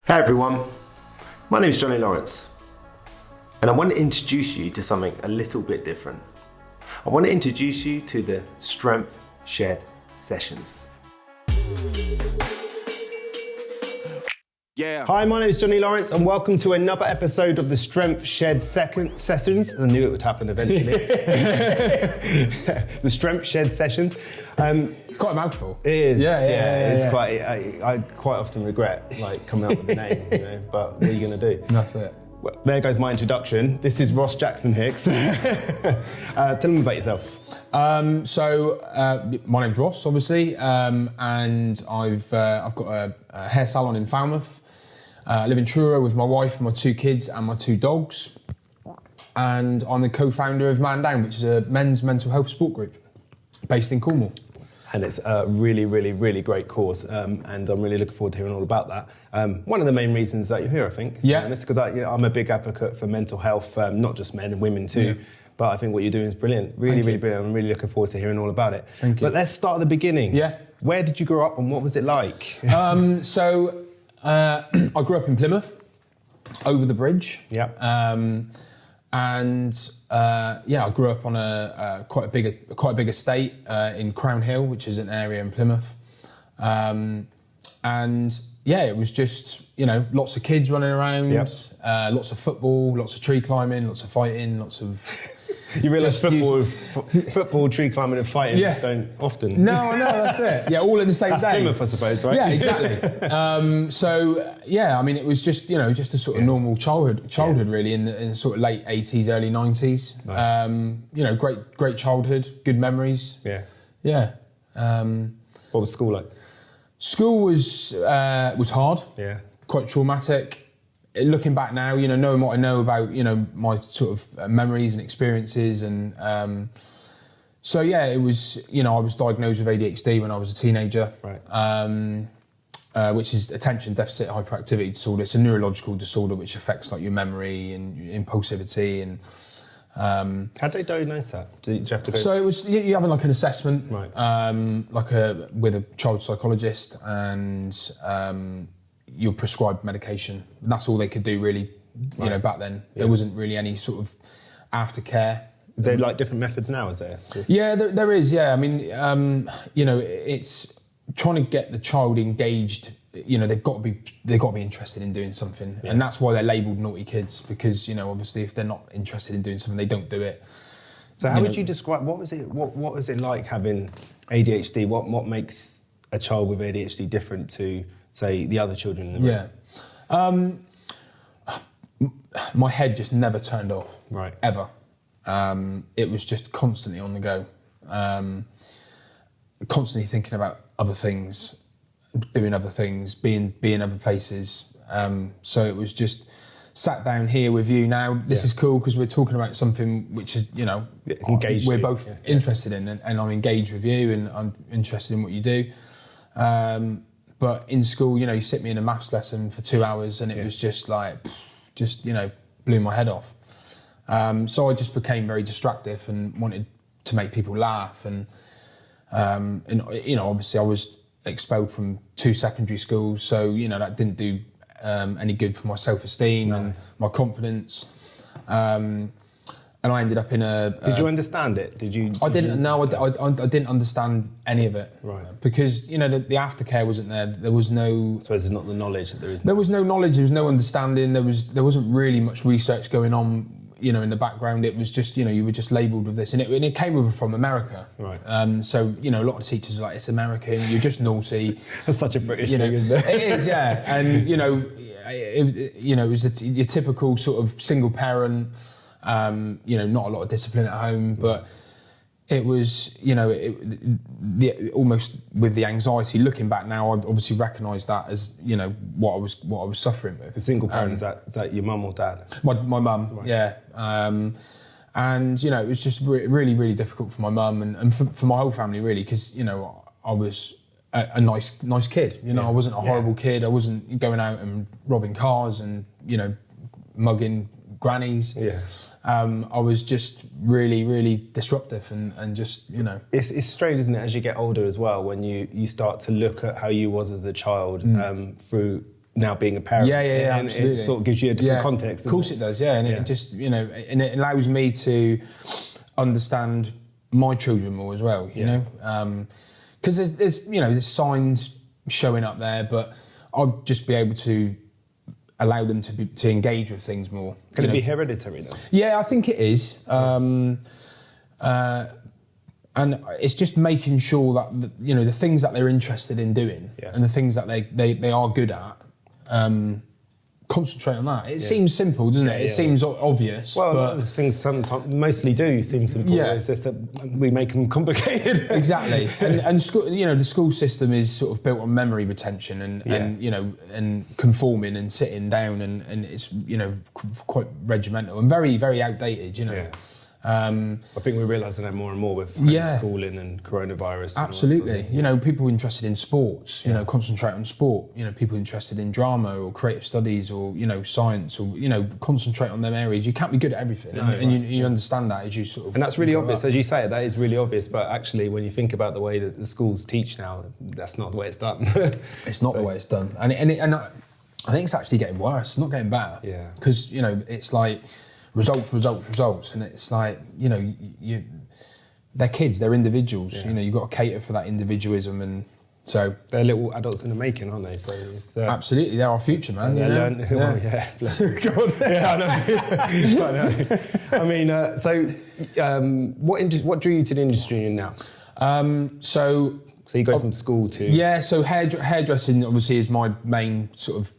Hey everyone, my name is Johnny Lawrence, and I want to introduce you to something a little bit different. I want to introduce you to the Strength Shed Sessions. Yeah. Hi, my name is Johnny Lawrence, and welcome to another episode of the Strength Shed Sessions. I knew it would happen eventually. The Strength Shed Sessions. It's quite a mouthful. It is. Yeah. It's quite. I quite often regret coming up with the name, But what are you going to do? That's it. Well, there goes my introduction. This is Ross Jackson-Hicks. Tell them about yourself. My name's Ross, obviously, and I've got a hair salon in Falmouth. I live in Truro with my wife, my two kids, and my two dogs. And I'm the co-founder of Man Down, which is a men's mental health support group based in Cornwall. And it's a really, really, really great cause, and I'm really looking forward to hearing all about that. One of the main reasons that you're here, I think, yeah, and it's because I'm a big advocate for mental health, not just men and women too. Yeah. But I think what you're doing is brilliant, really brilliant. I'm really looking forward to heaing all about it. Thank you. But let's start at the beginning. Yeah. Where did you grow up and what was it like? I grew up in Plymouth, over the bridge. Yeah. I grew up on quite a big estate in Crown Hill, which is an area in Plymouth. It was just, lots of kids running around, lots of football, lots of tree climbing, lots of fighting, lots of... You realise football, tree climbing and fighting don't often... No, that's it. Yeah, all in the same day. That's Plymouth, I suppose, right? Yeah, exactly. It was just, just a sort of normal childhood really, in the sort of late 80s, early 90s. Nice. Great childhood, good memories. Yeah. Yeah. What was school like? School was hard. Yeah. Quite traumatic. Looking back now, knowing what I know about, my sort of memories and experiences, and it was, I was diagnosed with ADHD when I was a teenager, right? Which is attention deficit hyperactivity disorder. It's a neurological disorder which affects your memory and impulsivity and. How do they diagnose that? Did you have to go? So it was you having an assessment, right? With a child psychologist, and you're prescribed medication. And that's all they could do really. Right. Back then there wasn't really any sort of aftercare. Is there different methods now? Is there? Yeah, there is. Yeah, I mean, it's trying to get the child engaged. They've got to be interested in doing something, and that's why they're labelled naughty kids, because obviously if they're not interested in doing something, they don't do it. So how would you describe what was it like having ADHD? What makes a child with ADHD different to, say, the other children in the room? My head just never turned off. Right. Ever. It was just constantly on the go, constantly thinking about other things, doing other things, being other places. So it was just sat down here with you now. This is cool because we're talking about something which is, we're both interested in, and I'm engaged with you, and I'm interested in what you do. But in school, you sit me in a maths lesson for 2 hours, and it was just blew my head off. So I just became very distractive and wanted to make people laugh, and obviously I was expelled from 2 secondary schools, so that didn't do any good for my self-esteem and my confidence. And I ended up in a... Did you understand it? I didn't. No, I didn't understand any of it. Right. Because the aftercare wasn't there. There was no... I suppose there's not the knowledge that there is now. There was no knowledge. There was no understanding. There wasn't really much research going on. In the background, it was just you were just labelled with this, and it came over from America. Right. So a lot of the teachers were like, "It's American. You're just naughty." That's such a British thing, isn't it? It is, yeah. And it was your typical sort of single parent. Not a lot of discipline at home, but it was, almost with the anxiety. Looking back now, I obviously recognise that as what I was suffering with. A single parent, is that your mum or dad? My mum, right. Yeah. It was just really, really difficult for my mum and for my whole family, really, because I was a nice kid. I wasn't a horrible kid. I wasn't going out and robbing cars and mugging grannies. Yeah. I was just really, really disruptive and just, It's strange, isn't it, as you get older as well, when you start to look at how you was as a child through now being a parent. Yeah, and absolutely. it sort of gives you a different context. Of course it does, yeah. And it just, and it allows me to understand my children more as well, you know? Because there's signs showing up there, but I'll just be able to allow them to engage with things more. Can it be hereditary then? Yeah, I think it is. And it's just making sure that the things that they're interested in doing and the things that they are good at, concentrate on that. It seems simple, doesn't it? It seems obvious. Well, but a lot of things sometimes mostly do seem simple. Yeah. It's just that we make them complicated. Exactly. and school, the school system is sort of built on memory retention and conforming and sitting down and it's quite regimental and very, very outdated. I think we're realising that more and more with schooling and coronavirus. Absolutely. People interested in sports, concentrate on sport. People interested in drama or creative studies or, science or, concentrate on them areas. You can't be good at everything. You understand that as you sort of... And that's really obvious. As you say, that is really obvious. But actually, when you think about the way that the schools teach now, that's not the way it's done. It's not the way it's done. And I think it's actually getting worse, not getting better. Yeah. Because, it's like... results, and it's like they're kids, they're individuals. You've got to cater for that individualism, and so they're little adults in the making, aren't they? So it's, absolutely, they're our future, man. Bless them. God. Yeah, I know. I mean, what drew you to the industry you're in now? So you go from school to so hairdressing obviously is my main sort of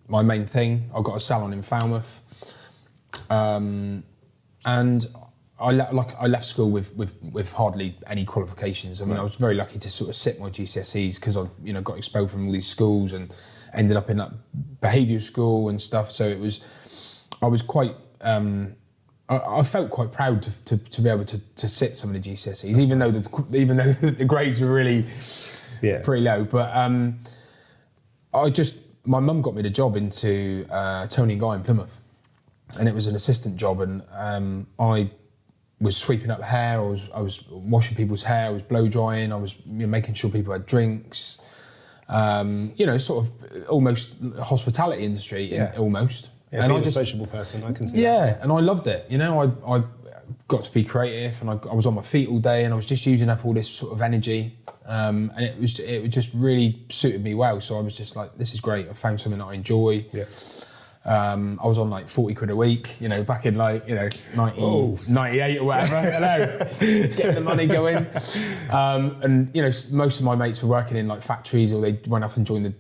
my main thing. I've got a salon in Falmouth. And I left school with hardly any qualifications. I mean, I was very lucky to sort of sit my GCSEs because I got expelled from all these schools and ended up in that behavioural school and stuff. So I was quite I felt quite proud to be able to sit some of the GCSEs, even though the grades were really pretty low. But my mum got me the job into Tony & Guy in Plymouth. And it was an assistant job, and I was sweeping up hair. I was washing people's hair. I was blow drying. I was making sure people had drinks. Sort of almost hospitality industry, almost. Yeah, and being a sociable person, I can see that. Yeah, and I loved it. I got to be creative, and I was on my feet all day, and I was just using up all this sort of energy, and it just really suited me well. So I was just like, this is great. I found something that I enjoy. Yeah. I was on like 40 quid a week, back in 98 or whatever. Hello, getting the money going. And most of my mates were working in like factories, or they went off and joined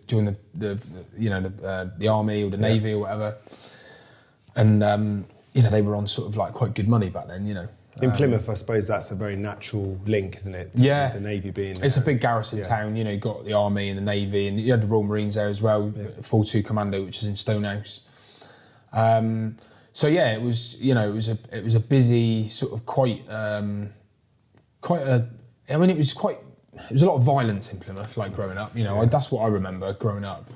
the army or the navy or whatever. And they were on sort of like quite good money back then. In Plymouth, I suppose that's a very natural link, isn't it? Yeah, the navy being there. It's a big garrison town. You got the army and the navy, and you had the Royal Marines there as well. 42 Commando, which is in Stonehouse. It was a busy sort of it was a lot of violence in Plymouth, like growing up, that's what I remember growing up.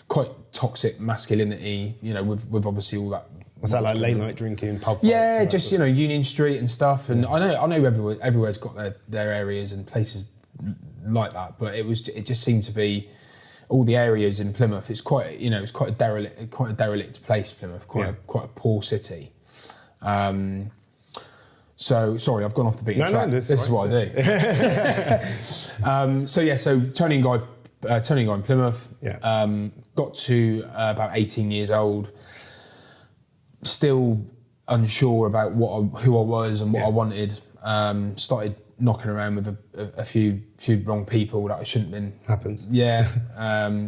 Quite toxic masculinity, with obviously all that. Was that like late night drinking, pub fights? Yeah, just, Union Street and stuff. And I know everywhere's got their areas and places like that, but it just seemed to be all the areas in Plymouth. It's quite, it's quite a derelict place, Plymouth, quite a poor city. So sorry, I've gone off the beaten track. This is what I do. So Tony & Guy in Plymouth. Yeah. Got to about 18 years old. Still unsure about who I was and what I wanted. Started knocking around with a few wrong people that I shouldn't have been. Happens. Yeah,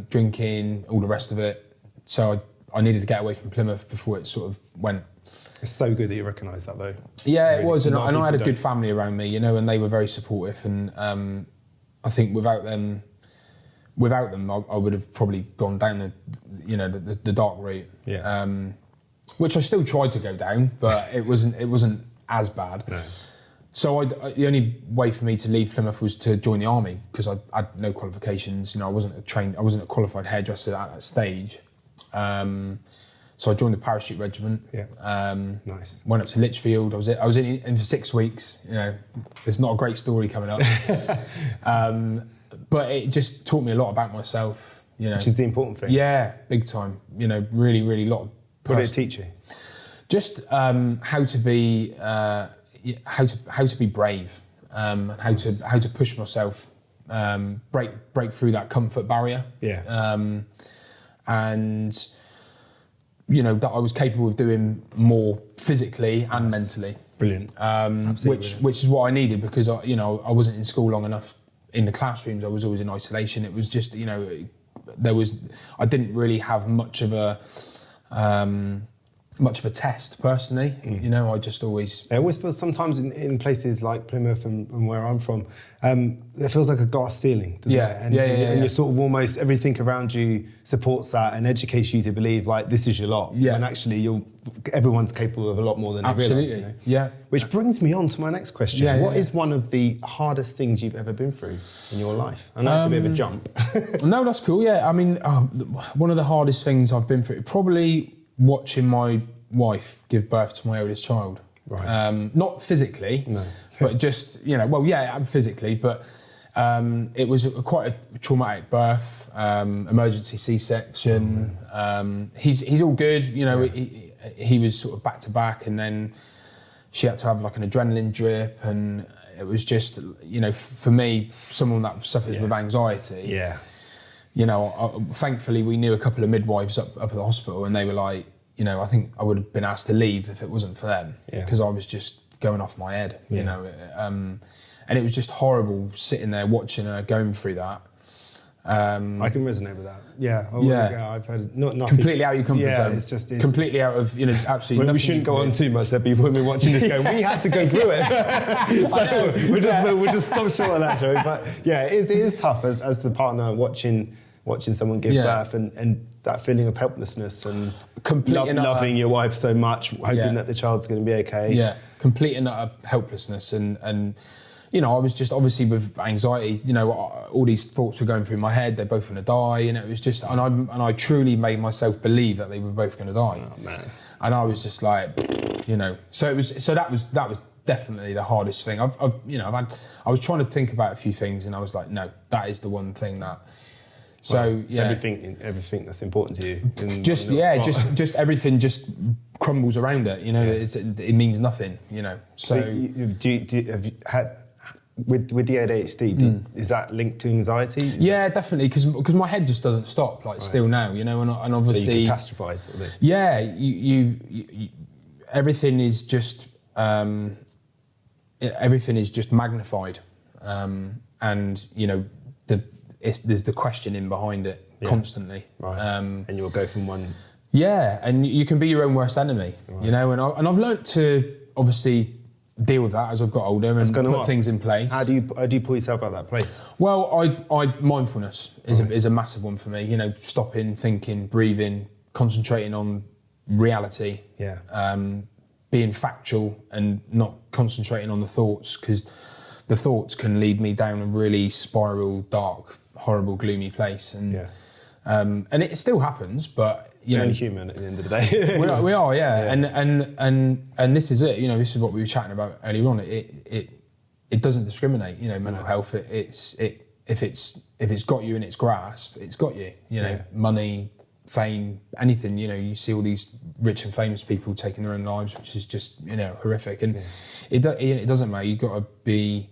drinking, all the rest of it. So I needed to get away from Plymouth before it sort of went. It's so good that you recognise that, though. Yeah, really, it was, and I had a good family around me, and they were very supportive. And I think without them, I would have probably gone down the dark route. Yeah. Which I still tried to go down, but it wasn't as bad. No. So the only way for me to leave Plymouth was to join the army, because I had no qualifications. I wasn't a qualified hairdresser at that stage. So I joined the Parachute Regiment. Yeah. Nice. Went up to Lichfield. I was in for 6 weeks. There's not a great story coming up. But it just taught me a lot about myself. You know, which is the important thing. Yeah, big time. You know, really, really lot of. What did it teach you? Just how to be brave, and how to push myself, break through that comfort barrier. Yeah. And you know that I was capable of doing more physically and mentally. Brilliant. Which is what I needed, because I wasn't in school long enough. In the classrooms, I was always in isolation. It was just, you know, I didn't really have much of a test personally. You know, I just always. I always feel sometimes in places like Plymouth and where I'm from, it feels like a glass ceiling, doesn't it? And you're sort of almost, everything around you supports that and educates you to believe like this is your lot. Yeah. And actually everyone's capable of a lot more than they realise. You know? Yeah. Which brings me on to my next question. What is one of the hardest things you've ever been through in your life? I know it's a bit of a jump. No, that's cool. Yeah. I mean, one of the hardest things I've been through, probably watching my wife give birth to my oldest child. Right. Not physically, no. But just, you know, well, yeah, physically, but it was quite a traumatic birth, emergency C-section. He's all good, you know, he was sort of back to back, and then she had to have like an adrenaline drip, and it was just, you know, for me, someone that suffers with anxiety. Yeah. You know, thankfully we knew a couple of midwives up at the hospital, and they were like, you know, I think I would have been asked to leave if it wasn't for them, because I was just going off my head, you know. And it was just horrible sitting there watching her going through that. I can resonate with that. Yeah. I've heard nothing. Completely out of your comfort zone. It's completely out of, you know, absolutely nothing. We shouldn't go on too much. There'll be women watching this going, we had to go through it. So we'll just stop short of that, Joe. But yeah, it is tough as the partner watching someone give birth, and that feeling of helplessness and loving your wife so much, hoping that the child's going to be okay. Yeah, complete and utter helplessness, and you know, I was just obviously with anxiety. You know, all these thoughts were going through my head. They're both going to die, and it was just, and I truly made myself believe that they were both going to die. Oh man! And I was just like, you know, that was definitely the hardest thing. I was trying to think about a few things, and I was like, no, that is the one thing that. So everything that's important to you. Just everything just crumbles around it. You know, it means nothing. You know. So have you had with the ADHD? Is that linked to anxiety? Yeah, definitely. Because my head just doesn't stop. Like still now, you know, and obviously so you catastrophise sort of thing. Yeah, you everything is just magnified, and you know there's the questioning behind it constantly. Right. And you'll go from one. Yeah, and you can be your own worst enemy, you know. And I've learnt to obviously deal with that as I've got older and put things in place. How do you pull yourself out of that place? Well, I mindfulness is a massive one for me. You know, stopping, thinking, breathing, concentrating on reality. Yeah. Being factual and not concentrating on the thoughts, because the thoughts can lead me down a really spiral, dark, horrible, gloomy place, and it still happens. But you know, only human at the end of the day. we are, yeah. And this is it. You know, this is what we were chatting about earlier on. It doesn't discriminate. You know, mental health. If it's got you in its grasp, it's got you. You know, money, fame, anything. You know, you see all these rich and famous people taking their own lives, which is just, you know, horrific. And it doesn't matter. You've got to be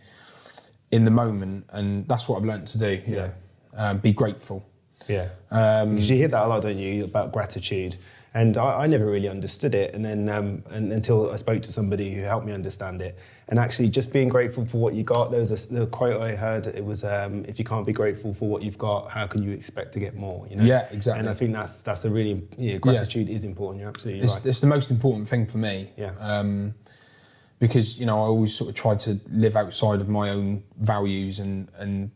in the moment, and that's what I've learned to do. You know, be grateful. Yeah. Because you hear that a lot, don't you, about gratitude? And I never really understood it, and then until I spoke to somebody who helped me understand it. And actually, just being grateful for what you got. There was a quote I heard. It was, "If you can't be grateful for what you've got, how can you expect to get more?" You know? Yeah, exactly. And I think that's a really gratitude is important. You're absolutely right. It's the most important thing for me. Yeah. Because you know, I always sort of tried to live outside of my own values, and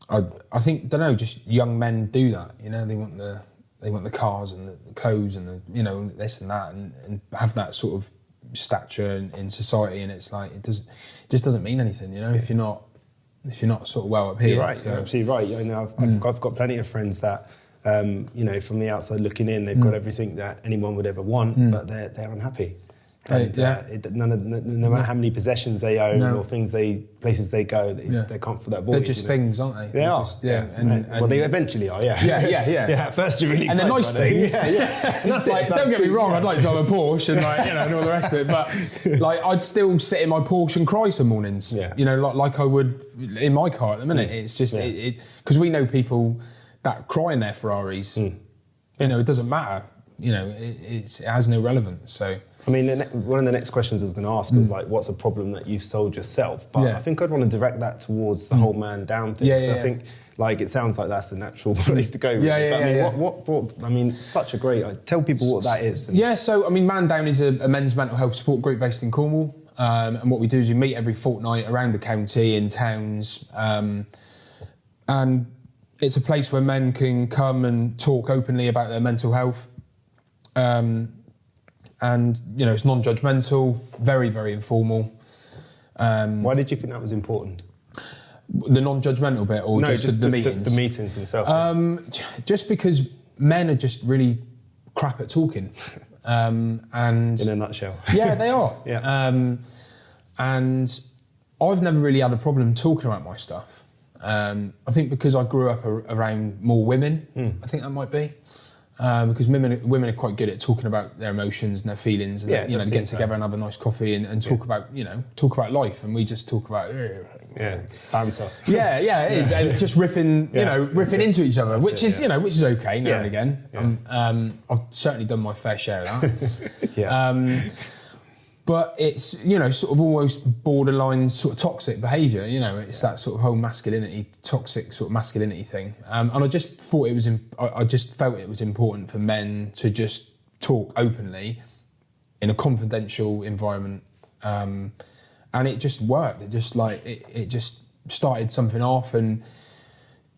I think, don't know, just young men do that. You know, they want the cars and the clothes and the, you know, this and that, and have that sort of stature in society, and it's like it just doesn't mean anything, you know, if you're not sort of well up here. You're right. So. You're absolutely right. You know, I've got plenty of friends that you know, from the outside looking in, they've got everything that anyone would ever want, but they're unhappy. And no matter how many possessions they own or places they go, they can't fill that void. They're just things, aren't they? They are. Well, they eventually are. Yeah. At first, you're really excited. And they're nice things. And that's like, don't get me wrong. I'd like to have a Porsche and and all the rest of it. But like, I'd still sit in my Porsche and cry some mornings. Yeah. Like I would in my car at the minute. It's just because we know people that cry in their Ferraris. It doesn't matter. It has no relevance. So. I mean, one of the next questions I was going to ask was like, what's a problem that you've solved yourself? But I think I'd want to direct that towards the whole man down thing. I think like it sounds like that's the natural place to go. Really. What I mean, such a great. Tell people what that is. So I mean, Man Down is a men's mental health support group based in Cornwall, and what we do is we meet every fortnight around the county in towns, and it's a place where men can come and talk openly about their mental health. And it's non-judgmental, very, very informal. Why did you think that was important? The non-judgmental bit, or just the meetings? The meetings themselves. Just because men are just really crap at talking, and in a nutshell. Yeah, they are. And I've never really had a problem talking about my stuff. I think because I grew up around more women. I think that might be. Because women are quite good at talking about their emotions and their feelings, and getting together and have a nice coffee and talk about life, and we just talk about banter. It is, and just ripping into each other, which is okay now and again. I've certainly done my fair share of that. But it's, sort of almost borderline sort of toxic behaviour, it's that sort of whole toxic sort of masculinity thing. And I just thought I just felt it was important for men to just talk openly in a confidential environment. And it just worked. It just started something off, and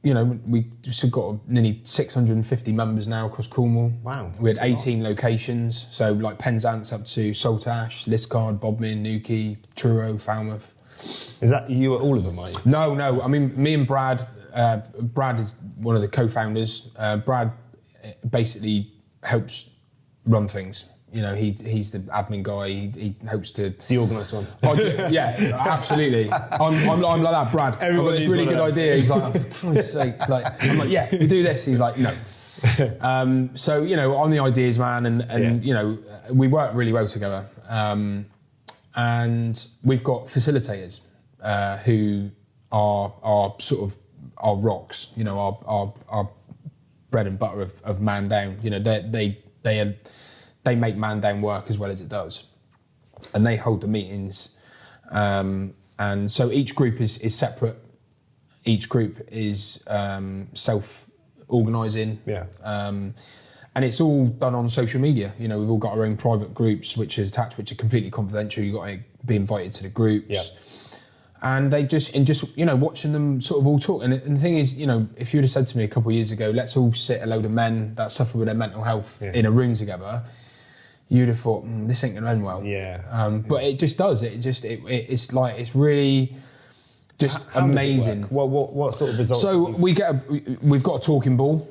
we just got nearly 650 members now across Cornwall. Wow. We had 18 locations, so like Penzance up to Saltash, Liscard, Bodmin, Newquay, Truro, Falmouth. Is that you at all of them, are you? No. I mean, me and Brad. Brad is one of the co-founders. Brad basically helps run things. He's the admin guy. He helps to... The organised one. Absolutely. I'm like that, Brad. I've got this really good idea. He's like, oh, for Christ's sake. I'm like, yeah, we'll do this. He's like, no. So, I'm the ideas man, and we work really well together. And we've got facilitators who are sort of our rocks, our bread and butter of Man Down. They make Man Down work as well as it does, and they hold the meetings. And so each group is separate. Each group is self-organising. And it's all done on social media. We've all got our own private groups, which are completely confidential. You've got to be invited to the groups. And they just watching them sort of all talk. And the thing is, if you'd have said to me a couple of years ago, let's all sit a load of men that suffer with their mental health in a room together, you'd have thought, this ain't going to end well. But it just does. It's really just amazing. What sort of results? So we've got a talking ball,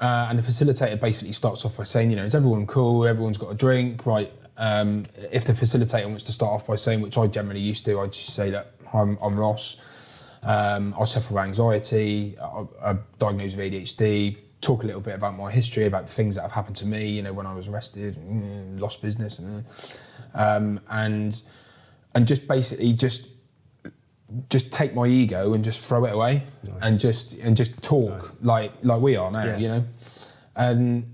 and the facilitator basically starts off by saying, is everyone cool? Everyone's got a drink, right? If the facilitator wants to start off by saying, which I generally used to, I just say that I'm Ross. I suffer with anxiety. I'm diagnosed with ADHD. Talk a little bit about my history, about the things that have happened to me, when I was arrested, lost business, and just basically just take my ego and just throw it away. Nice. and just talk like we are now, and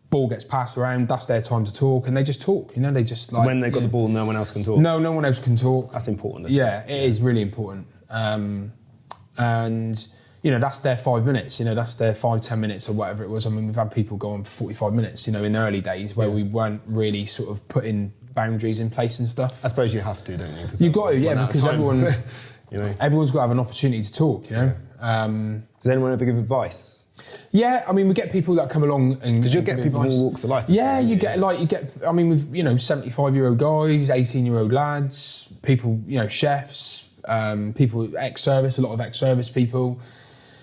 ball gets passed around, that's their time to talk, and they just talk, they just so when they've got the ball, no one else can talk? No one else can talk. That's important. It is really important. And that's their 5 minutes, that's their 5-10 minutes or whatever it was. I mean, we've had people go on for 45 minutes, in the early days where we weren't really sort of putting boundaries in place and stuff. I suppose you have to, don't you? You've got to, because everyone, everyone's got to have an opportunity to talk, Does anyone ever give advice? Yeah, I mean, we get people that come along and... Because you'll get people from all walks of life. Yeah, you get, I mean, with, 75-year-old guys, 18-year-old lads, people, chefs, people ex-service, a lot of ex-service people.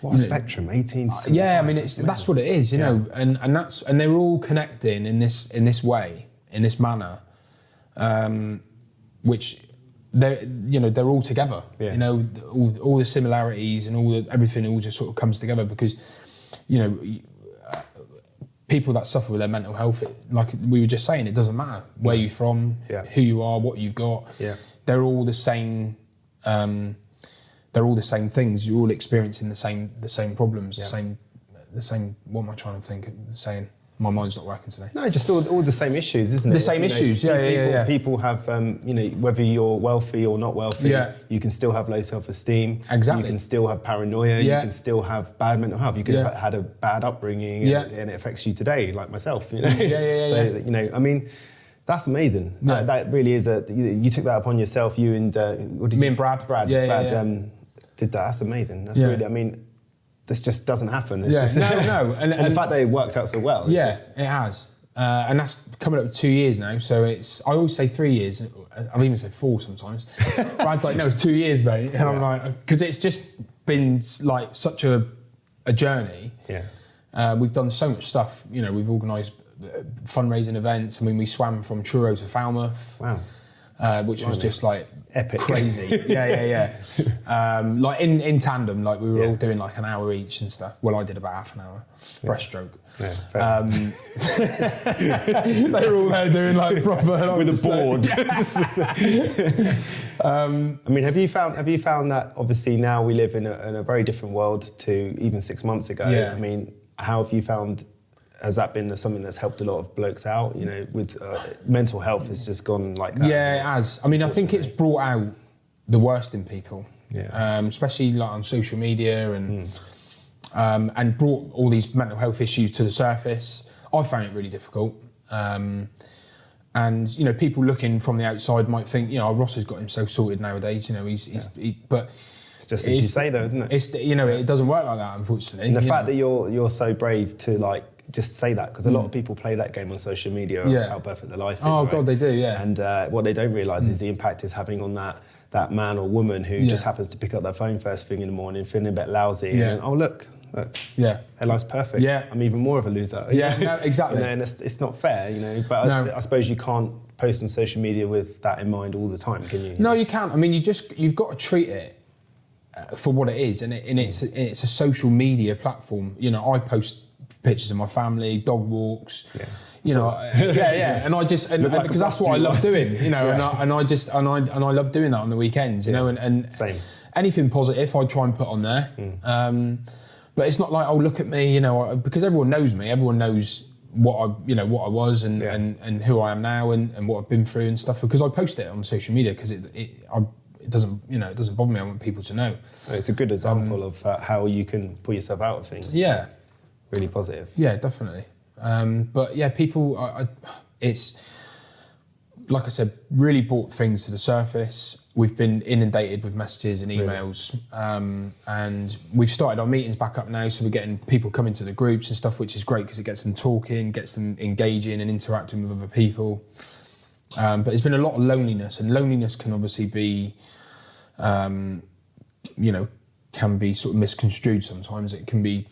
What a spectrum, 18 to I mean, that's what it is, and they're all connecting in this way, in this manner, which they're all together. Yeah. You know, all the similarities and everything all just sort of comes together because, you know, people that suffer with their mental health, like we were just saying, it doesn't matter where you're from, who you are, what you've got. Yeah. They're all the same. They're all the same things. You're all experiencing the same problems, the same. What am I trying to think? Saying my mind's not working today. No, just all the same issues, isn't it? The same issues, People have, you know, whether you're wealthy or not wealthy, you can still have low self-esteem. Exactly. You can still have paranoia. You can still have bad mental health. You could have had a bad upbringing, and it affects you today, like myself. You know. So you know, I mean. That's amazing. Yeah. That really is you took that upon yourself. You and me and Brad. Brad did that. That's amazing. That's really. I mean, this just doesn't happen. It's just, no. And the fact that it works out so well. It has. And that's coming up to 2 years now. So I always say 3 years. I've even said 4 sometimes. Brad's like, no, 2 years, mate. And I'm like, because it's just been like such a journey. Yeah. We've done so much stuff. You know, we've organised fundraising events. I mean, we swam from Truro to Falmouth. Wow. Which was just like epic, crazy. Like in tandem, like we were all doing like an hour each and stuff. Well, I did about half an hour breaststroke. They were all there doing like proper with a board. I mean, have you found that obviously now we live in a very different world to even 6 months ago? Yeah. I mean, how have you found? Has that been something that's helped a lot of blokes out? You know, with mental health has just gone like that. Yeah, it has. I mean, I think it's brought out the worst in people. Yeah. Especially like on social media and brought all these mental health issues to the surface. I found it really difficult. And you know, people looking from the outside might think, you know, Ross has got himself sorted nowadays. You know, but. Just as you say, though, isn't it? It's, you know, it doesn't work like that, unfortunately. And the fact that you're so brave to like just say that, because a lot of people play that game on social media of how perfect their life is. Oh, right? God, they do, yeah. And what they don't realise is the impact it's having on that man or woman who just happens to pick up their phone first thing in the morning, feeling a bit lousy, and oh look, their life's perfect. Yeah. I'm even more of a loser. Yeah, no, exactly. You know, and it's not fair, you know. But I suppose you can't post on social media with that in mind all the time, can you? No, you can't. I mean, you've got to treat it for what it is, and it's a social media platform. You know, I post pictures of my family, dog walks. Yeah. You know, and I just because that's what I love doing. You know, and I love doing that on the weekends. You know, and same. Anything positive I try and put on there. But it's not like, oh, look at me. You know, because everyone knows me. Everyone knows what I was and who I am now and what I've been through and stuff, because I post it on social media because it doesn't bother me. I want people to know. It's a good example of how you can pull yourself out of things. Yeah. Really positive. Yeah, definitely. But yeah, people, it's, like I said, really brought things to the surface. We've been inundated with messages and emails. Really? And we've started our meetings back up now, so we're getting people coming to the groups and stuff, which is great because it gets them talking, gets them engaging and interacting with other people. But there's been a lot of loneliness, and loneliness can obviously be, can be sort of misconstrued sometimes. It can be,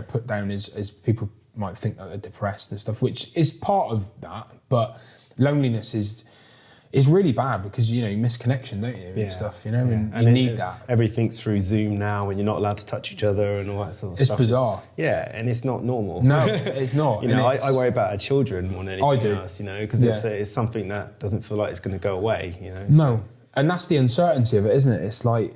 put down as people might think that they're depressed and stuff, which is part of that. But loneliness is really bad because, you miss connection, don't you, and stuff, and you need that. Everything's through Zoom now and you're not allowed to touch each other and all that sort of stuff. It's bizarre. And it's not normal. No, it's not. I worry about our children more than anything else, because it's something that doesn't feel like it's going to go away, No, and that's the uncertainty of it, isn't it? It's like,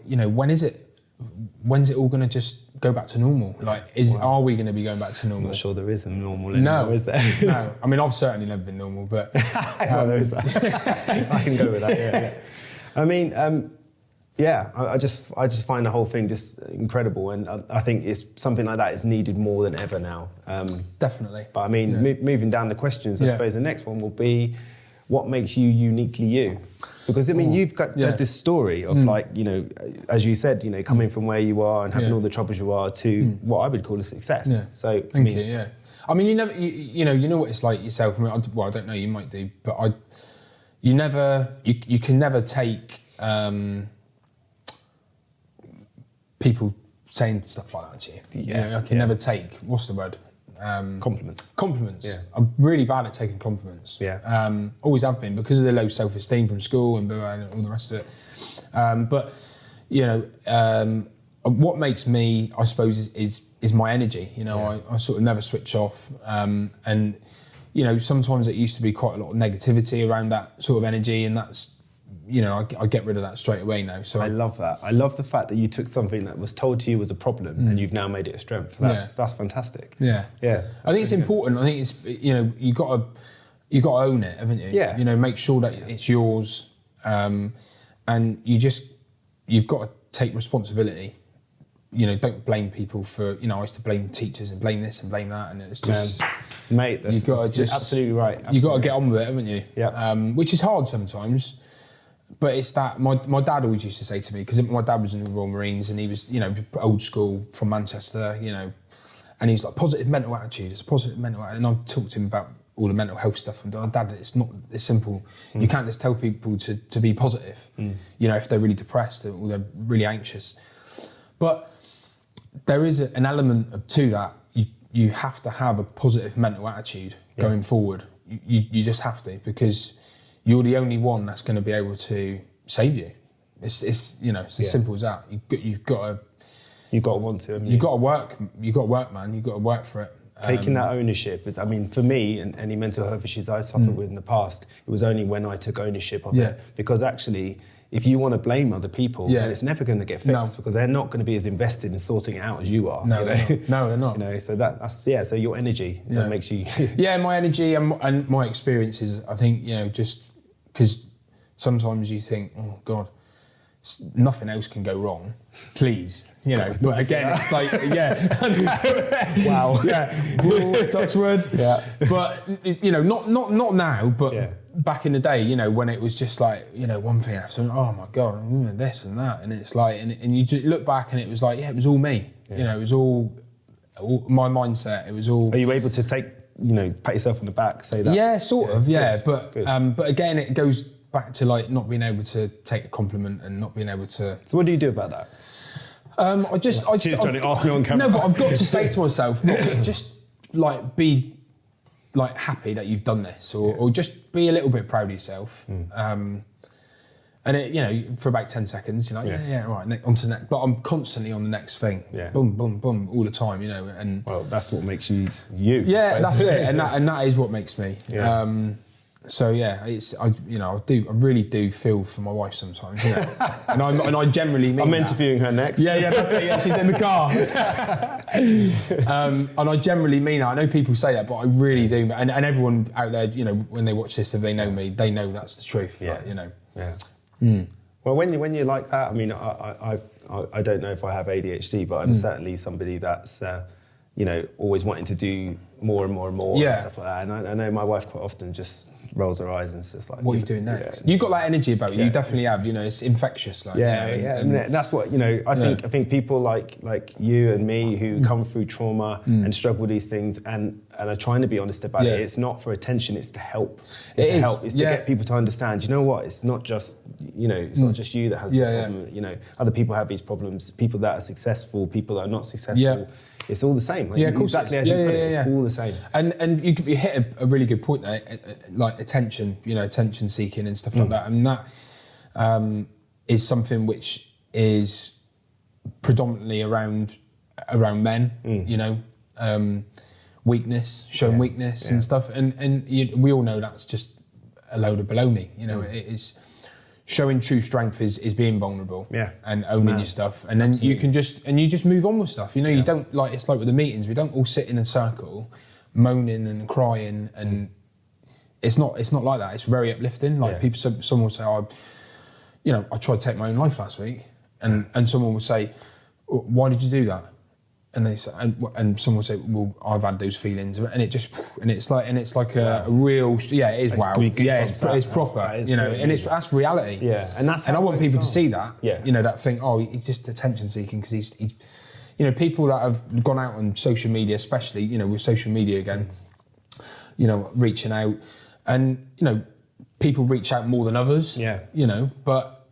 when's it all going to just go back to normal? Like, are we going to be going back to normal? I'm not sure there is a normal anymore, is there? No. I mean, I've certainly never been normal, but... there is that. I can go with that, yeah. I mean, I just find the whole thing just incredible, and I think it's something like that is needed more than ever now. Definitely. But I mean, moving down the questions, I suppose the next one will be, what makes you uniquely you? Because, I mean, you've got this story of as you said, coming from where you are and having all the troubles you are to what I would call a success. Yeah. So, Thank you, yeah. I mean, you know what it's like yourself. I mean, I don't know, you might do, but you can never take people saying stuff like that to you. Yeah. I can never take, what's the word? Compliments. Yeah. I'm really bad at taking compliments. Yeah. Always have been because of the low self-esteem from school and all the rest of it. But you know, what makes me, I suppose, is my energy. You know, I sort of never switch off. And you know, sometimes it used to be quite a lot of negativity around that sort of energy, and that's, you know, I get rid of that straight away now. So I love that. I love the fact that you took something that was told to you was a problem and you've now made it a strength. That's fantastic. Yeah. I think it's important. I think it's, you know, you got to own it, haven't you? Yeah. You know, make sure that it's yours, and you've got to take responsibility. You know, don't blame people for, you know, I used to blame teachers and blame this and blame that, and it's just, mate, that's absolutely right. Absolutely. You've got to get on with it, haven't you? Yeah. Which is hard sometimes. But it's that my dad always used to say to me, because my dad was in the Royal Marines and he was, you know, old school from Manchester, you know, and he was like, positive mental attitude, it's a positive mental attitude. And I talked to him about all the mental health stuff and Dad, it's not as simple. You can't just tell people to be positive, you know, if they're really depressed or they're really anxious. But there is an element to that. You have to have a positive mental attitude going forward. You just have to, because you're the only one that's going to be able to save you. It's you know, it's as simple as that. You've got to want to. You've got to work. You've got to work, man. You've got to work for it. Taking that ownership. I mean, for me and any mental health issues I suffered with in the past, it was only when I took ownership of it. Because actually, if you want to blame other people, then it's never going to get fixed because they're not going to be as invested in sorting it out as you are. No, they're not. You know, so that's so your energy that makes you. My energy and my experiences. I think, you know, just because sometimes you think, oh God, nothing else can go wrong, please, you know. But again, it's like, wow, touch wood. But you know, not now, but back in the day, you know, when it was just like, you know, one thing after, oh my God, this and that, and it's like, and you just look back and it was like, it was all me. You know, it was all my mindset. It was all. Are you able to take, you know, pat yourself on the back, say that? Yeah, sort of, Good. But again, it goes back to like not being able to take a compliment and not being able to. So what do you do about that? She's trying to ask me on camera. No, but I've got to say to myself, just like be like happy that you've done this, or just be a little bit proud of yourself. And it, you know, for about 10 seconds, you're like, all right, on to the next. But I'm constantly on the next thing. Boom, boom, boom, all the time, you know. And well, that's what makes you. Yeah, that's it. And that is what makes me. So I really do feel for my wife sometimes, you know? and I generally mean I'm interviewing her next. Yeah, that's it. Yeah, she's in the car. And I generally mean that. I know people say that, but I really do. And everyone out there, you know, when they watch this, if they know me, they know that's the truth. Yeah, like, you know. Yeah. Well, when you're like that, I mean, I don't know if I have ADHD, but I'm certainly somebody that's you know, always wanting to do more and more and more and stuff like that. And I know my wife quite often just rolls her eyes and it's just like, what are you doing next? You've got that energy about you. You definitely have. You know, it's infectious. Like, and that's what, you know. I think people like you and me who come through trauma and struggle with these things and are trying to be honest about it. It's not for attention. It's to help. It's to get people to understand. You know what? It's not just, you know, it's not just you that has the problem. You know, other people have these problems. People that are successful, people that are not successful. It's all the same. Like, exactly as you put it. It's all the same. And you hit a really good point there, like attention, you know, attention seeking and stuff like that. And that is something which is predominantly around men, you know, weakness, showing weakness and stuff. And we all know that's just a load of baloney. You know, it is. Showing true strength is being vulnerable and owning your stuff, and then you can just move on with stuff. You know, you don't, like, it's like with the meetings, we don't all sit in a circle moaning and crying, and it's not like that. It's very uplifting. Like people, someone will say, you know, I tried to take my own life last week, and someone will say, why did you do that? And they say, and someone will say, well, I've had those feelings, and it's like a real, it is wow, it's proper, you know, and that's reality, and that's. And I want people to see that, you know, that thing. Oh, he's just attention seeking because he's, you know, people that have gone out on social media, especially, you know, with social media again, you know, reaching out, and you know, people reach out more than others, you know, but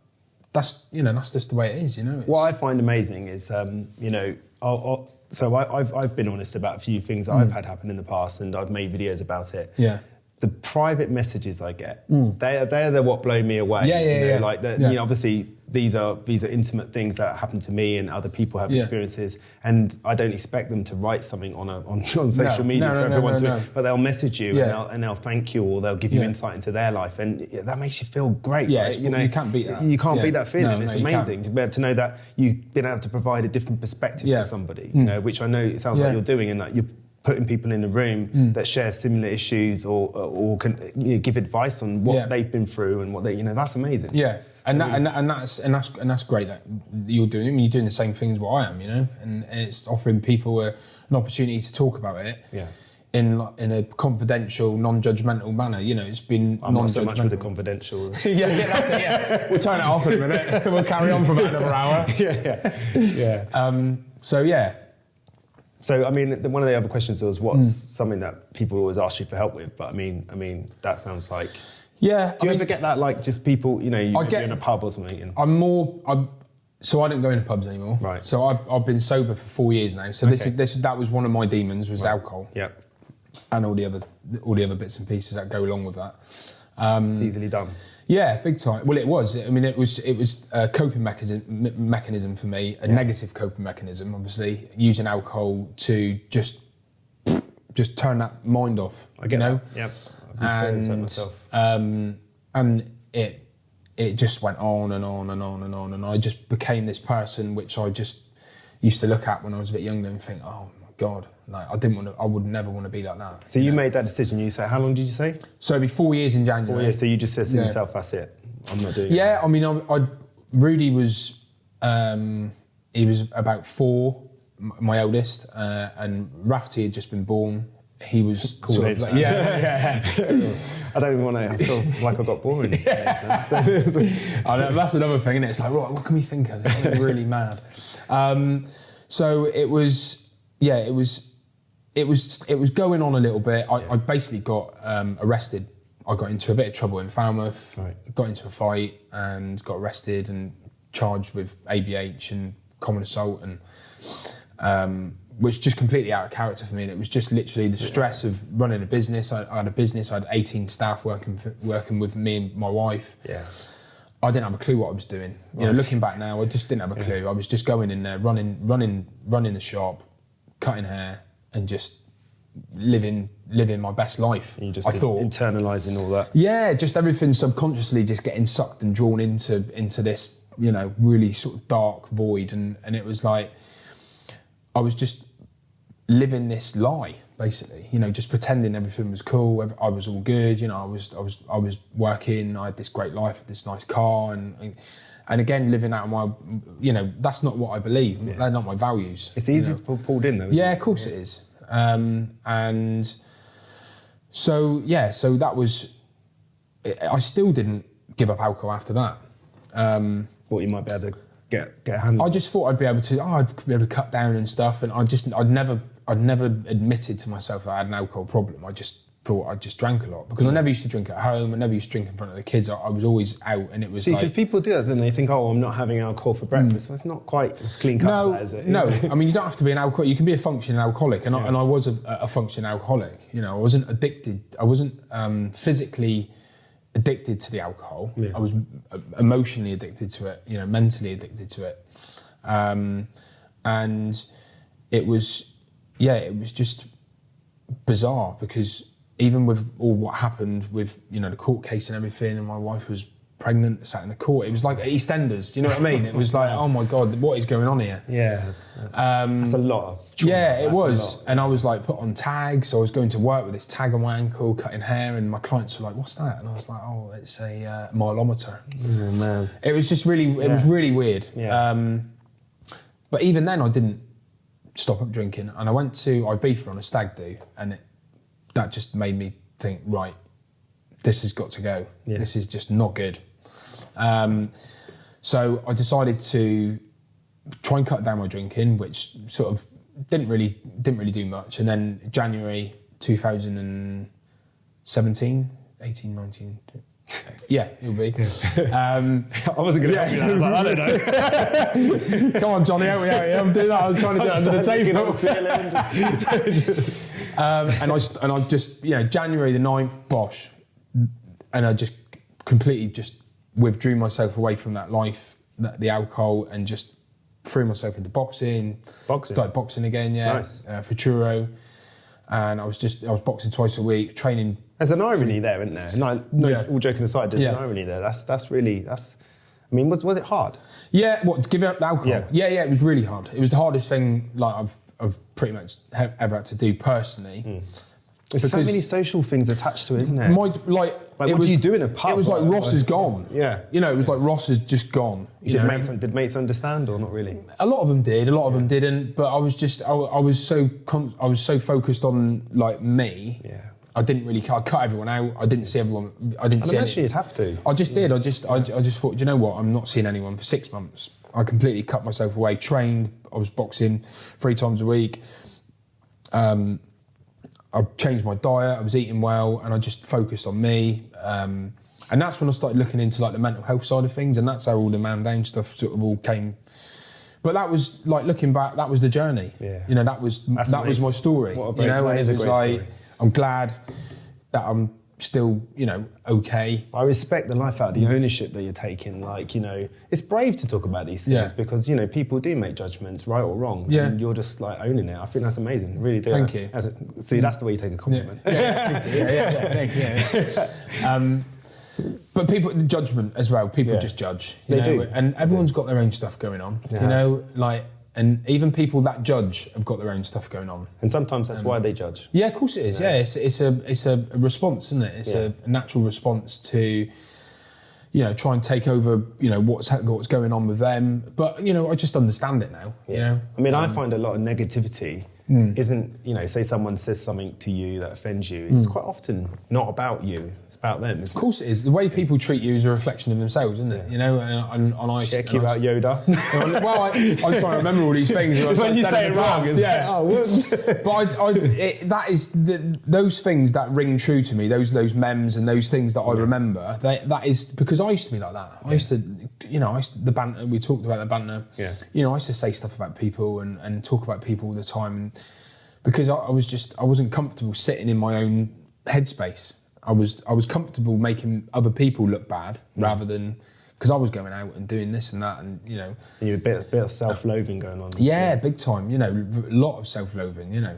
that's just the way it is, you know. What I find amazing is, you know, I've been honest about a few things that I've had happen in the past, and I've made videos about it. Yeah. The private messages I get, they're what blow me away. Yeah. Like you know, obviously these are intimate things that happen to me, and other people have experiences, and I don't expect them to write something on social media for everyone to. But they'll message you and they'll thank you, or they'll give you insight into their life, and that makes you feel great. Yeah, right? you know, you can't beat that. You can't beat that feeling. It's amazing to be able to know that you've been able to provide a different perspective for somebody. You know, which I know it sounds like you're doing, and that you're putting people in a room that share similar issues, or can give advice on what they've been through and what they, that's amazing. Yeah, and that's great that you're doing. I mean, you're doing the same things what I am, and it's offering people an opportunity to talk about it. Yeah. In a confidential, non-judgmental manner, it's been. I'm not so much with the confidential. yeah, that's it. Yeah, we'll turn it off in a minute. We'll carry on for about another hour. Yeah. So, I mean, one of the other questions was, what's something that people always ask you for help with? But I mean, that sounds like. Yeah. Do you ever get that, like, just people, you're in a pub or something? So I don't go into pubs anymore. Right. So I've been sober for 4 years now. So that was one of my demons, was alcohol. Yeah. And all the other bits and pieces that go along with that. It's easily done. Yeah, big time. Well, it was. I mean, it was a coping mechanism for me, a negative coping mechanism, obviously, using alcohol to just turn that mind off. I get that. Yeah, I've experienced that myself. And it just went on and on and on and on, and I just became this person which I just used to look at when I was a bit younger and think, oh my God, like I would never want to be like that. So you made that decision. You say, how long did you say? So it'd be 4 years in January. 4 years. So you just said to yourself, that's it. I'm not doing it. Yeah, I mean, Rudy was he was about 4, my eldest, and Rafty had just been born. He was cool sort age, of like, yeah. I don't even want to feel like I got boring. I know, that's another thing, isn't it? It's like, what can we think of? It's really mad. So it was going on a little bit. I basically got arrested. I got into a bit of trouble in Falmouth, got into a fight and got arrested and charged with ABH and common assault, and was just completely out of character for me. And it was just literally the stress of running a business. I had a business. I had 18 staff working with me and my wife. Yeah. I didn't have a clue what I was doing. Right. Looking back now, I just didn't have a clue. I was just going in there, running the shop, cutting hair, and just living my best life. And you just internalising all that. Yeah, just everything subconsciously just getting sucked and drawn into this, really sort of dark void, and it was like I was just living this lie, basically. Just pretending everything was cool. I was all good. I was working. I had this great life, this nice car, and again living out of my, that's not what I believe. Yeah. They're not my values. It's easy to be pulled in, though. Yeah, of course it is. And so that was. I still didn't give up alcohol after that. Thought you might be able to get a handle. I just thought I'd be able to cut down and stuff, and I'd never admitted to myself that I had an alcohol problem. I just thought I just drank a lot because I never used to drink at home. I never used to drink in front of the kids. I was always out, and it was. See, because people do that, then they think, "Oh, I'm not having alcohol for breakfast." Well, it's not quite as clean cut as that, is it? No. I mean, you don't have to be an alcoholic. You can be a functioning alcoholic, and I was a functioning alcoholic. I wasn't addicted. I wasn't physically addicted to the alcohol. Yeah. I was emotionally addicted to it. Mentally addicted to it, and it was. Yeah, it was just bizarre because even with all what happened with, the court case and everything, and my wife was pregnant, sat in the court, it was like EastEnders, do you know what I mean? It was like, oh my God, what is going on here? Yeah. That's a lot of trauma. Yeah, it was. And I was like put on tags, so I was going to work with this tag on my ankle, cutting hair, and my clients were like, what's that? And I was like, oh, it's a mileometer. Oh, man. It was just really, it was really weird. Yeah. But even then I didn't stop up drinking, and I went to Ibiza on a stag do, and that just made me think, right, this has got to go. Yeah. This is just not good. So I decided to try and cut down my drinking, which sort of didn't really do much. And then January 2017, 18, 19, Yeah, it'll be. I wasn't going to ask you that. I was like, I don't know. Come on, Johnny, help me out here. I'm doing that. I'm trying to do it under the table. And I just, January the 9th, bosh. And I just completely just withdrew myself away from that life, the alcohol, and just threw myself into boxing. Started boxing again, Nice. For Churro. And I was boxing twice a week, training. There's an irony there, isn't there? No, all joking aside, there's an irony there. I mean, was it hard? Yeah, to give up the alcohol? Yeah, it was really hard. It was the hardest thing I've pretty much ever had to do personally. There's so many social things attached to it, isn't there? What do you do in a pub? It was like Ross is gone. Yeah. It was like Ross is just gone. Did mates understand or not really? A lot of them did, a lot of them didn't, but I was so focused on like me. Yeah. I cut everyone out. I didn't see everyone. I imagine you'd have to. I just did. I just thought, do you know what? I'm not seeing anyone for 6 months. I completely cut myself away. Trained. I was boxing 3 times a week. I changed my diet. I was eating well, and I just focused on me. And that's when I started looking into like the mental health side of things, and that's how all the man down stuff sort of all came. But that was like looking back. That was the journey. Yeah. That was my story. What a great, and that is it a was great like story. I'm glad that I'm still okay. I respect the life out of the ownership that you're taking. Like, it's brave to talk about these things because, people do make judgments, right or wrong. Yeah. And you're just like owning it. I think that's amazing. Really do. Thank you. See, that's the way you take a compliment. Thank you. But people, the judgment as well. People just judge. They do. And everyone's got their own stuff going on. And even people that judge have got their own stuff going on. And sometimes that's why they judge. Yeah, of course it is. Yeah, it's a response, isn't it? It's a natural response to, try and take over, what's going on with them. But, I just understand it now, I mean, I find a lot of negativity isn't, say someone says something to you that offends you, it's quite often not about you, it's about them. Of course it is. The way people treat you is a reflection of themselves, isn't it? Check you out, Yoda. Well, I'm trying to remember all these things. It's when you say it wrong. Whoops. But those things that ring true to me, those memes and those things that I remember, that is because I used to be like that. I used to, the banter, we talked about the banter. Yeah. I used to say stuff about people and talk about people all the time. Because I wasn't comfortable sitting in my own headspace. I was comfortable making other people look bad rather than because I was going out and doing this and that and you had a bit of self-loathing going on. Yeah, big time. A lot of self-loathing. Yeah.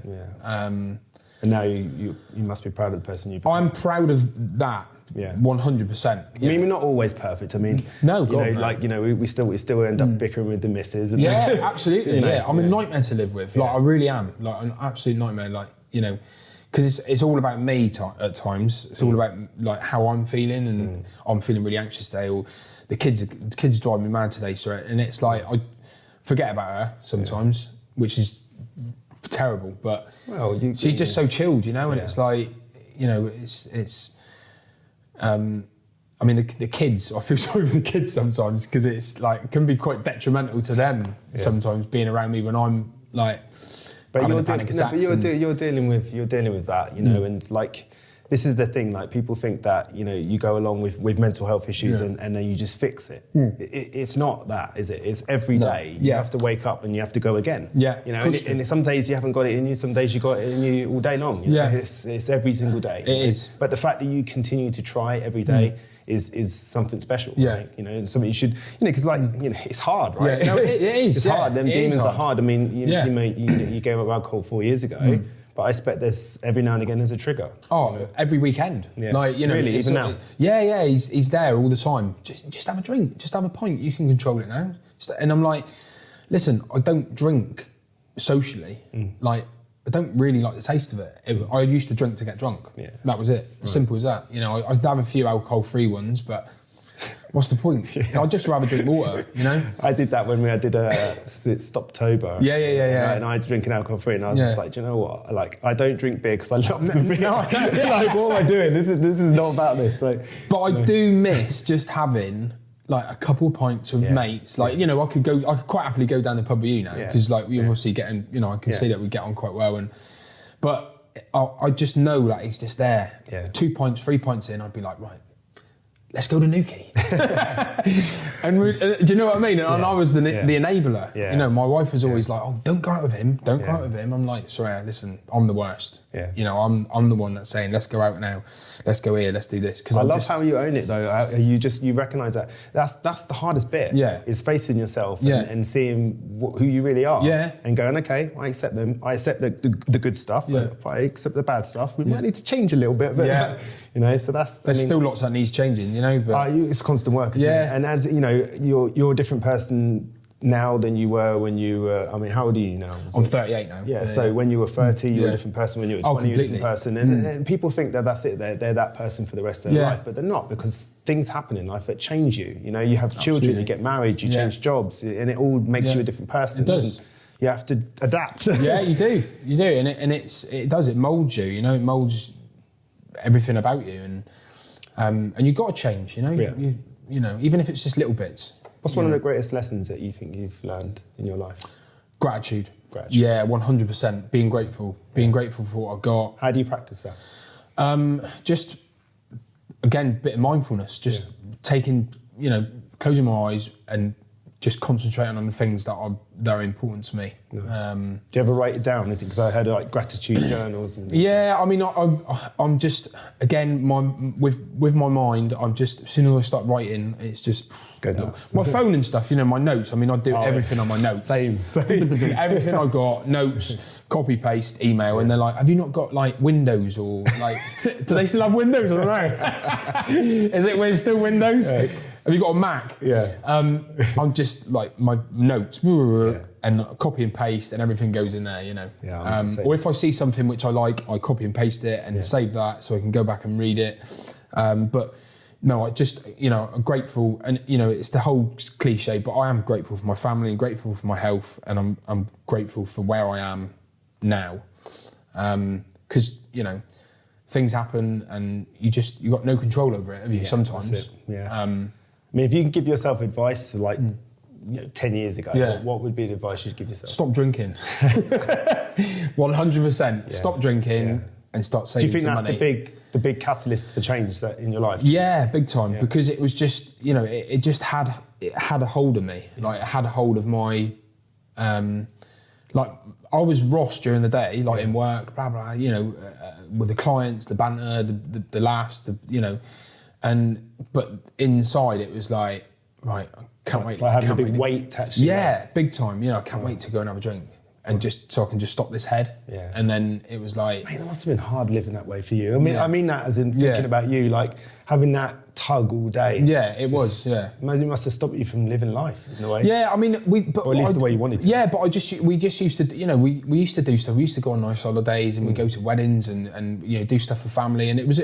And now you must be proud of the person you become. I'm proud of that. Yeah, 100%. I mean, we're not always perfect. I mean, no, we still end up bickering with the misses. And Absolutely. I'm a nightmare to live with. Like I really am. Like an absolute nightmare. Like because it's all about me at times. It's all about like how I'm feeling, and I'm feeling really anxious today. Or the kids drive me mad today. So and it's like I forget about her sometimes, which is terrible. But she's just so chilled, and it's like it's. I mean, the kids, I feel sorry for the kids sometimes because it's like, it can be quite detrimental to them sometimes being around me when I'm like, having a panic attack. You're dealing with that, and like, this is the thing, like people think that, you go along with mental health issues and then you just fix it. It's not that, is it? It's every day. You have to wake up and you have to go again. Yeah. And some days you haven't got it in you, some days you got it in you all day long. It's every single day. It is. But the fact that you continue to try every day is something special. Yeah. Right? Something you should, because it's hard, right? Yeah, no, it is. It's hard. Them demons are hard. I mean, you gave up alcohol 4 years ago. But I expect there's every now and again there's a trigger. Oh, every weekend. Yeah. Really, even now. Yeah, he's there all the time. Just have a drink, just have a pint. You can control it now. And I'm like, listen, I don't drink socially. Like, I don't really like the taste of it. I used to drink to get drunk. Yeah. That was it. As simple as that. I'd have a few alcohol-free ones, but what's the point? I'd just rather drink water, I did that when I did Stoptober. Yeah. And I was drinking alcohol-free, and I was just like, do you know what? Like, I don't drink beer because I love the beer. No, like, what am I doing? This is not about this. So, but I do miss just having like a couple of pints with mates. Like, I could quite happily go down the pub with you now because like we're obviously getting, I can see that we get on quite well. But I just know that he's just there. 2 pints, 3 pints in, I'd be like, right. let's go to Newquay. And do you know what I mean? And I was the enabler. Yeah. You know, my wife was always like, oh, don't go out with him. Don't go out with him. I'm like, sorry, listen, I'm the worst. Yeah. You know, I'm the one that's saying, let's go out now. Let's go here. Let's do this. Because I love how you own it though. You recognise that. That's the hardest bit. Yeah. Is facing yourself and seeing who you really are. Yeah. And going, okay, I accept them. I accept the good stuff. Yeah. I accept the bad stuff. We might need to change a little bit. But, you know, so that's... There's still lots that needs changing, you know, but... it's constant work, isn't it? And as, you know, you're a different person now than you were when you were... I mean, how old are you now? I'm 38 now. Yeah, so when you were 30, you were a different person. When you were 20, you were a different person. And people think that that's it. They're that person for the rest of their life, but they're not, because things happen in life that change you. You know, you have children, you get married, you change jobs, and it all makes you a different person. It does. And you have to adapt. Yeah, you do. You do. And it does. It moulds you, you know, it moulds everything about you. And you've got to change, you know. You know, even if it's just little bits. What's one of the greatest lessons that you think you've learned in your life? Gratitude. Yeah, 100%. Being grateful. Being grateful for what I've got. How do you practice that? Just, again, a bit of mindfulness. Just taking, you know, closing my eyes and just concentrating on the things that are important to me. Nice. Do you ever write it down? Because I heard like gratitude journals. And yeah, I mean, I'm just, again, with my mind, I'm just, as soon as I start writing, it's just... Go nuts. My phone and stuff, you know, my notes. I mean, I do everything on my notes. Same. Everything I got, notes, copy, paste, email, and they're like, have you not got like Windows or like, do they still have Windows? I don't know. Is it still Windows? Yeah. Have you got a Mac? Yeah. I'm just like my notes and copy and paste and everything goes in there, you know. Yeah, or if I see something which I like, I copy and paste it and save that so I can go back and read it. But no, I just, you know, I'm grateful, and you know, it's the whole cliche, but I am grateful for my family and grateful for my health, and I'm grateful for where I am now, because you know, things happen and you got no control over it, have you? Sometimes. That's it. Yeah. I mean, if you can give yourself advice like 10 years ago, what would be the advice you'd give yourself? Stop drinking. 100%. Stop drinking and start saving some money. Do you think that's the big catalyst for change that in your life? Yeah, big time. Yeah. Because it was just, you know, it just had a hold of me. Like it had a hold of my, like I was Ross during the day, like in work, blah blah. You know, with the clients, the banter, the laughs, you know, but inside it was like, right, I can't wait. It's like having a big weight attached to that. Big time. You know, I can't wait to go and have a drink. And just so I can just stop this head. Yeah. And then it was like... Mate, that must have been hard living that way for you. I mean that as in thinking about you, like having that tug all day. Yeah, it was, yeah. It must have stopped you from living life in a way. Yeah, I mean... or at least the way you wanted to. Yeah, but we just used to, you know, we used to do stuff. We used to go on nice holidays and we'd go to weddings and you know, do stuff for family. And it was...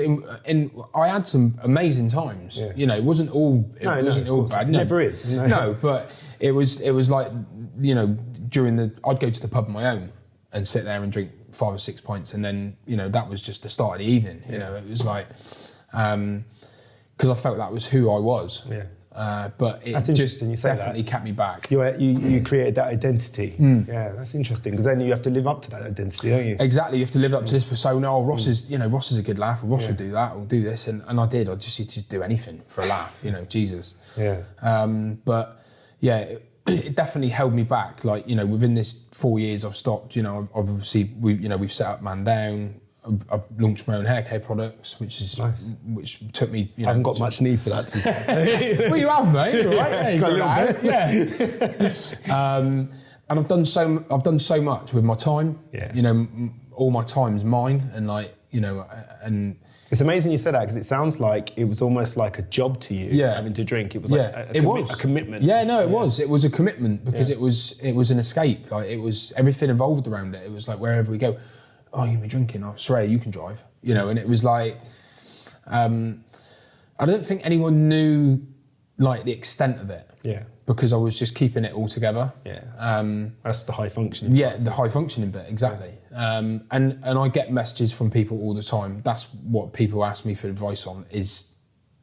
I had some amazing times. Yeah. You know, it wasn't all bad. It never is. No, but it was like, you know... I'd go to the pub on my own and sit there and drink 5 or 6 pints, and then, you know, that was just the start of the evening. You know, it was like, because I felt that was who I was. Yeah. But it that's interesting. You say definitely kept me back. You created that identity. Yeah, that's interesting, because then you have to live up to that identity, don't you? Exactly. You have to live up to this persona. Oh, Ross is a good laugh. Ross will do that. Or do this, and I did. I just used to do anything for a laugh. You know, Jesus. Yeah. But yeah. It definitely held me back. Like, you know, within this 4 years I've stopped, you know, we've set up Man Down. I've launched my own hair care products, which is nice. Which took me, you know... I haven't got much need for that, to be fair. Well, you have, mate. You're right. Yeah, got a little bit. Yeah. And I've done so much with my time. Yeah. You know, all my time's mine, and like, you know, and... It's amazing you said that, because it sounds like it was almost like a job to you, having to drink. It was like a commitment. Yeah, no, it was. It was a commitment, because it was an escape. Like, it was, everything evolved around it. It was like, wherever we go, oh, you'll be drinking. Oh, Soraya, you can drive. You know, and it was like, I don't think anyone knew like the extent of it. Yeah. Because I was just keeping it all together. Yeah. That's the high functioning. Yeah, the high functioning bit, exactly. And I get messages from people all the time. That's what people ask me for advice on, is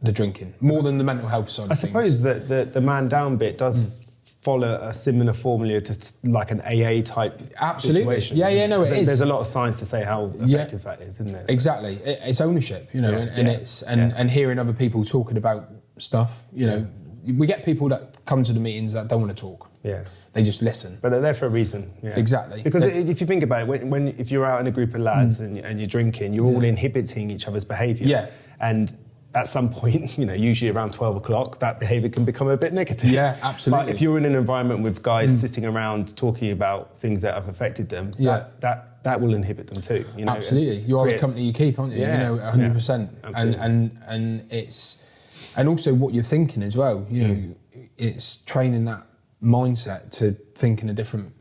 the drinking, more than the mental health side of things. I suppose that the Man Down bit does follow a similar formula to like an AA type situation? Yeah, no, it is. There's a lot of science to say how effective that is, isn't it? Exactly. It's ownership, and hearing other people talking about stuff, we get people that come to the meetings that don't want to talk. Yeah. They just listen. But they're there for a reason. Yeah. Exactly. Because if you think about it, if you're out in a group of lads and you're drinking, you're all inhibiting each other's behaviour. Yeah. And at some point, usually around 12 o'clock, that behaviour can become a bit negative. Yeah, absolutely. But if you're in an environment with guys sitting around talking about things that have affected them, that will inhibit them too. Absolutely. You are the company you keep, aren't you? Yeah, 100%. Yeah, and also what you're thinking as well. It's training that mindset to think in a different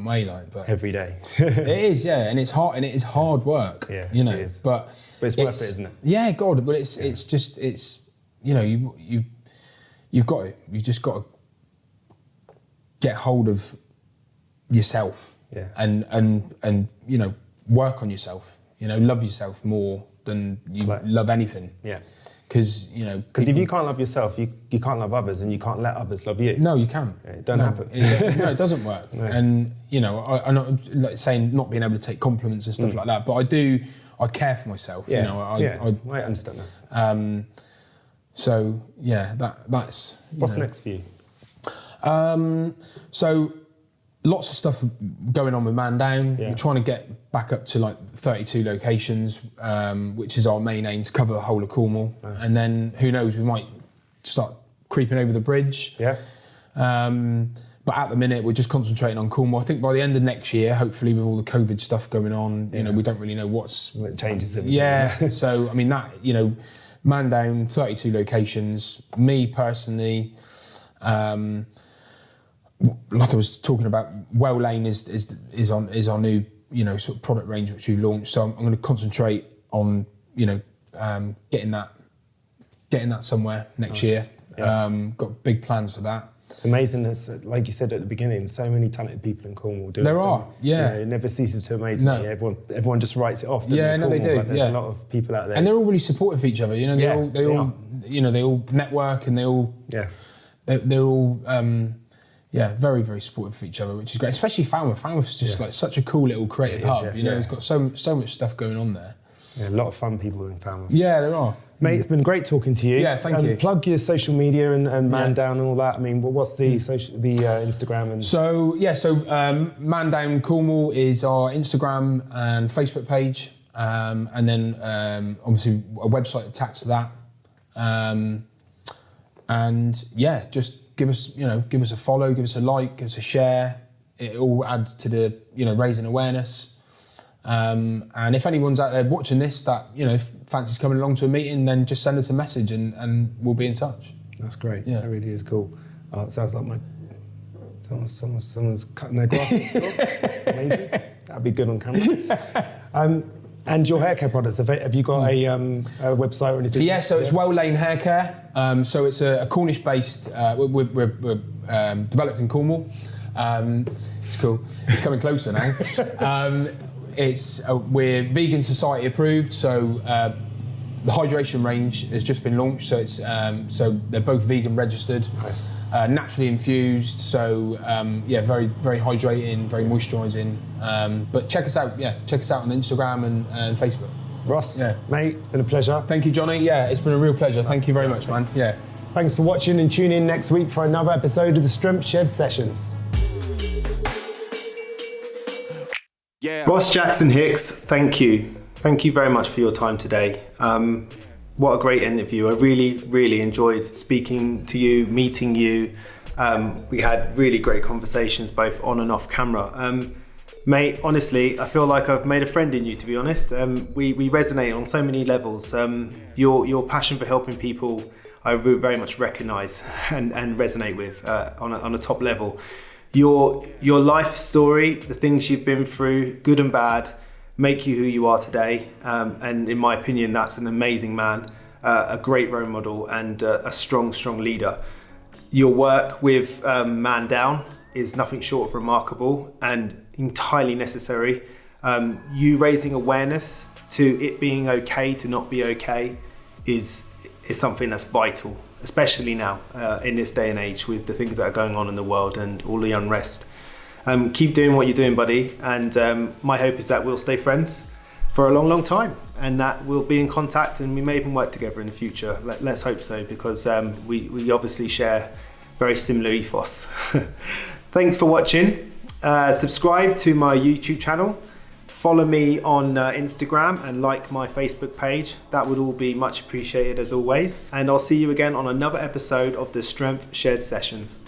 way, but every day. It is, and it's hard, and it is hard work. Yeah, it is. But it's worth it, isn't it? Yeah, God, but it's just you've just got to get hold of yourself. Yeah. And work on yourself. Love yourself more than you love anything. Yeah. Because if you can't love yourself, you can't love others, and you can't let others love you. No, you can't. It doesn't happen. It doesn't work. No. And I'm not like saying not being able to take compliments and stuff like that, but I care for myself. Yeah. I understand that. So that's. What's next for you? So lots of stuff going on with Man Down. Yeah. We're trying to get back up to like 32 locations, which is our main aim, to cover the whole of Cornwall. Nice. And then who knows, we might start creeping over the bridge. Yeah. But at the minute, we're just concentrating on Cornwall. I think by the end of next year, hopefully with all the COVID stuff going on, we don't really know what changes everything. Yeah. So, I mean, Man Down, 32 locations. Me personally, like I was talking about, Well Lane is our new sort of product range which we've launched. So I'm going to concentrate on getting that somewhere next year. Yeah. Got big plans for that. It's amazing. Like you said at the beginning, so many talented people in Cornwall doing. There are, it never ceases to amaze me. Everyone just writes it off. They do. But there's a lot of people out there, and they're all really supportive of each other. They all network, and they all they're all very, very supportive of each other, which is great. Especially Falmouth. Falmouth is just like such a cool little creative hub. It's got so much stuff going on there. Yeah, a lot of fun people in Falmouth. Yeah, there are. Mate, it's been great talking to you. Yeah, thank you. Plug your social media and Man Down and all that. I mean, what's the Instagram and? So Man Down Cornwall is our Instagram and Facebook page, and then obviously a website attached to that. Just give us a follow, give us a like, give us a share. It all adds to the raising awareness. And if anyone's out there watching this that fancies coming along to a meeting, then just send us a message and we'll be in touch. That's great. Yeah, that really is cool. It sounds like someone's cutting their grass next door. Amazing. That'd be good on camera. And your hair care products, have you got a website or anything? Yeah, so it's Well Lane Hair Care. So it's a Cornish-based. We're developed in Cornwall. It's cool. It's coming closer now. We're vegan society approved, so the hydration range has just been launched. So it's so they're both vegan registered, nice. Naturally infused. So very, very hydrating, very moisturising. But check us out. Yeah, check us out on Instagram and Facebook. Ross, mate, it's been a pleasure. Thank you, Johnny. Yeah, it's been a real pleasure. Thank you very much, man. Yeah. Thanks for watching, and tune in next week for another episode of the Strength Shed Sessions. Yeah. Ross Jackson-Hicks, thank you. Thank you very much for your time today. What a great interview. I really, really enjoyed speaking to you, meeting you. We had really great conversations both on and off camera. Mate, honestly, I feel like I've made a friend in you, to be honest. We resonate on so many levels. Your passion for helping people, I very much recognise and resonate with on a top level. Your life story, the things you've been through, good and bad, make you who you are today. And in my opinion, that's an amazing man, a great role model, and a strong leader. Your work with Man Down is nothing short of remarkable and entirely necessary. You raising awareness to it being okay to not be okay is something that's vital. especially now in this day and age with the things that are going on in the world and all the unrest. Keep doing what you're doing, buddy, and my hope is that we'll stay friends for a long, long time, and that we'll be in contact, and we may even work together in the future. Let's hope so, because we obviously share very similar ethos. Thanks for watching. Subscribe to my YouTube channel. Follow me on Instagram and like my Facebook page. That would all be much appreciated as always. And I'll see you again on another episode of the Strength Shared Sessions.